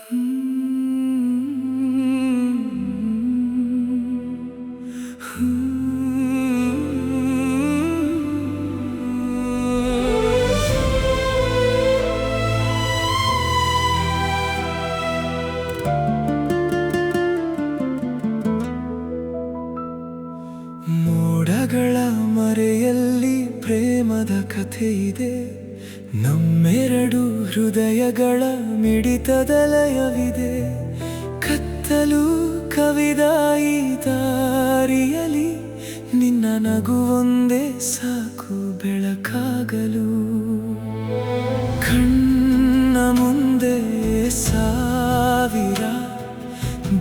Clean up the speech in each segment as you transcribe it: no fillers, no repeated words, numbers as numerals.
ಮೋಡಗಳ ಮರೆಯಲ್ಲಿ ಪ್ರೇಮದ ಕಥೆ ಇದೆ. ನಮ್ಮೆರಡು ಹೃದಯಗಳ ಮಿಡಿತದ ಲಯವಿದೆ. ಕತ್ತಲು ಕವಿದ ಈ ದಾರಿಯಲ್ಲಿ ನಿನ್ನ ನಗುವೊಂದೇ ಸಾಕು ಬೆಳಕಾಗಲು. ಕಣ್ಣ ಮುಂದೆ ಸಾವಿರ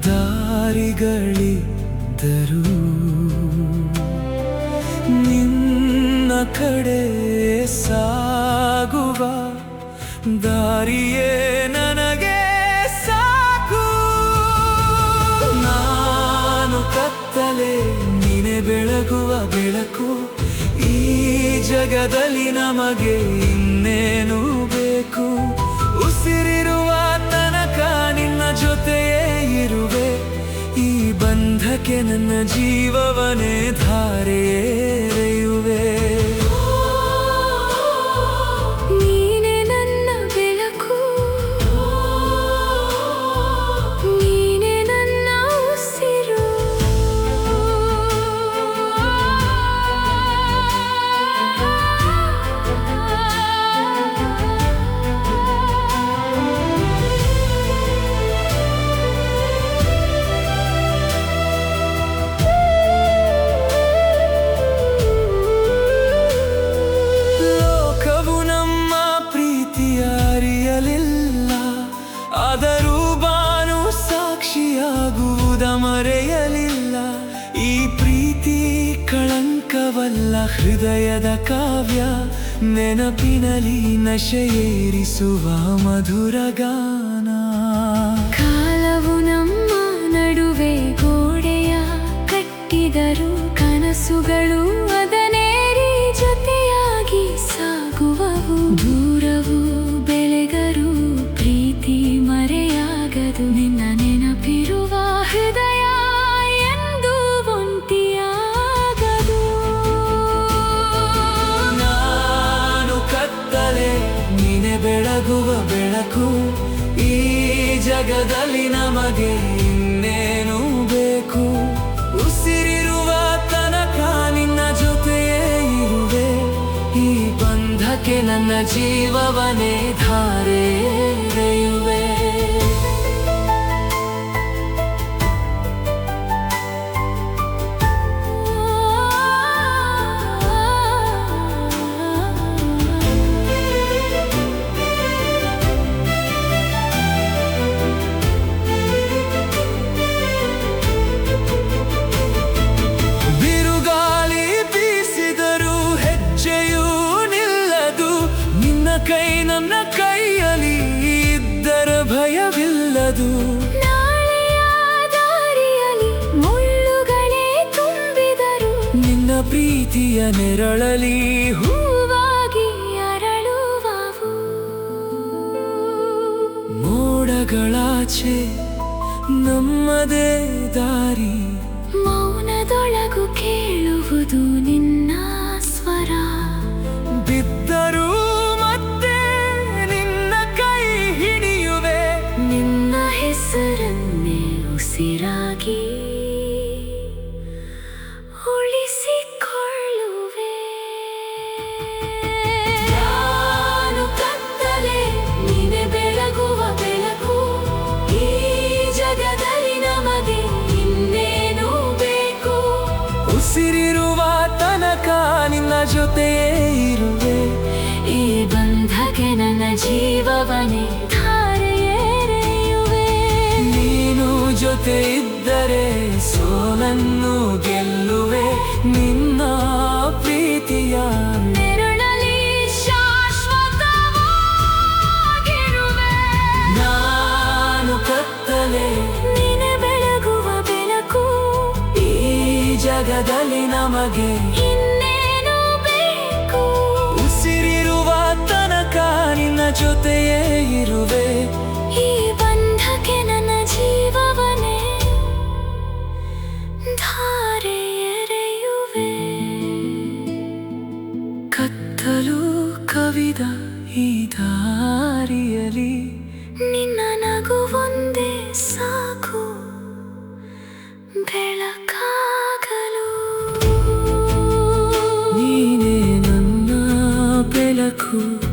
ದಾರಿಗಳಿದ್ದರೂ ನಿನ್ನ ಕಡೆ ಸಾಗುವ ದಾರಿಯೇ ನನಗೆ ಸಾಕು. ನಾನು ಕತ್ತಲೆ, ನೀನೆ ಬೆಳಗುವ ಬೆಳಕು. ಈ ಜಗದಲ್ಲಿ ನಮಗೆ ಇನ್ನೇನು ಬೇಕು? ಉಸಿರಿರುವ ತನಕ ನಿನ್ನ ಜೊತೆಯೇ ಇರುವೆ. ಈ ಬಂಧಕ್ಕೆ ನನ್ನ ಜೀವವನೇ ಧಾರೆ ಎರೆಯುವೆ. ನೀನೆ ನನ್ನ ಬೆಳಕು, ನೀನೆ ನನ್ನ ಉಸಿರು. ಆದರೂ ಬಾನು ಸಾಕ್ಷಿಯಾಗುವುದ ಮರೆಯಲಿಲ್ಲ. ಈ ಪ್ರೀತಿ ಕಳಂಕವಲ್ಲ, ಹೃದಯದ ಕಾವ್ಯ. ನೆನಪಿನಲ್ಲಿ ನಶೆಯೇರಿಸುವ ಮಧುರ ಗಾನ. ಕಾಲವು ನಮ್ಮ ನಡುವೆ ಗೋಡೆಯ ಕಟ್ಟಿದರು, ಕನಸುಗಳು ಅದನೇರಿ ಜೊತೆಯಾಗಿ ಸಾಗುವವು. ದೂರವು ಬೆಳೆಗರು ಪ್ರೀತಿ ಮರೆಯಾಗದು. ನಿನ್ನ ನೆನಪಿರುವ ಹೃದಯ ಎಂದು ಒಂಟಿಯಾಗದು. ನಾನು ಕತ್ತಲೆ, ನೀನೆ ಬೆಳಗುವ ಬೆಳಕು. ಈ ಜಗದಲ್ಲಿ ನಮಗೆ ಇನ್ನೇನು ಬೇಕು? ಉಸಿರಿರುವ ತನಕ ನಿನ್ನ ಜೊತೆಯೇ ಇರುವೆ. ಈ ಬಂಧಕ್ಕೆ ನನ್ನ ಜೀವವನೇ ಧಾರೆ ಎರೆಯುವೆ. ಬಿರುಗಾಳಿ ಬೀಸಿದರೂ ಹೆಜ್ಜೆಯೂ ನಿಲ್ಲದು. ನಿನ್ನ ಕೈ ನನ್ನ ಕೈಯಲ್ಲಿ ಇದ್ದರ ಭಯವಿಲ್ಲದು. ನಾಳೆಯ ದಾರಿಯಲ್ಲಿ ಮುಳ್ಳುಗಳೇ ತುಂಬಿದರು, ನಿನ್ನ ಪ್ರೀತಿಯ ನೆರಳಲಿ ಹೂವಾಗಿ ಅರಳುವವು. ಮೋಡಗಳಾಚೆ ನಮ್ಮದೇ ದಾರಿ. ಮೌನದೊಳಗು ಕೇಳುವುದು ನಿನ್ನ ಸ್ವರ. ಬಿದ್ದರೂ ಮತ್ತೆ ನಿನ್ನ ಕೈ ಹಿಡಿಯುವೆ. ನಿನ್ನ ಹೆಸರನ್ನೇ ಉಸಿರಾಗಿ ಉಳಿಸಿಕೊಳ್ಳುವೆ. ನಾನು ಕತ್ತಲೆ, ನೀನೆ ಬೆಳಗುವ ಬೆಳಕು. ಈ ಜಗದಲ್ಲಿ ನಮಗೆ ಇನ್ನೇನು ಬೇಕು? ಉಸಿರಿರುವ ತನಕ ನಿನ್ನ ಜೊತೆಯೇ ಇರುವೆ. ಈ ಬಂಧಕ್ಕೆ ನನ್ನ ಜೀವವನೇ ಧಾರೆ ಎರೆಯುವೆ. ನೀನು ಜೊತೆ ಇದ್ದರೆ ಸೋಲನ್ನು ಗೆಲ್ಲುವೆ. ನಿನ್ನ ಪ್ರೀತಿಯ ನೆರಳಲ್ಲಿ ಶಾಶ್ವತವಾಗಿರುವೆ. ನಾನು ಕತ್ತಲೆ, ನೀನೆ ಬೆಳಗುವ ಬೆಳಕು. ಈ ಜಗದಲ್ಲಿ ನಮಗೆ ಇನ್ನೇನು ಬೇಕು? ಉಸಿರಿರುವ ತನಕ ನಿನ್ನ ಜೊತೆಯೇ ಇರುವೆ. ಈ ಬಂಧಕ್ಕೆ ಸಾಗಿದ ಈ ದಾರಿಯಲಿ ನಿನ್ನ ನಗು ಒಂದೇ ಸಾಕು ಬೆಳಕಾಗಲು. ನೀನೇ ನನ್ನ ಬೆಳಕು.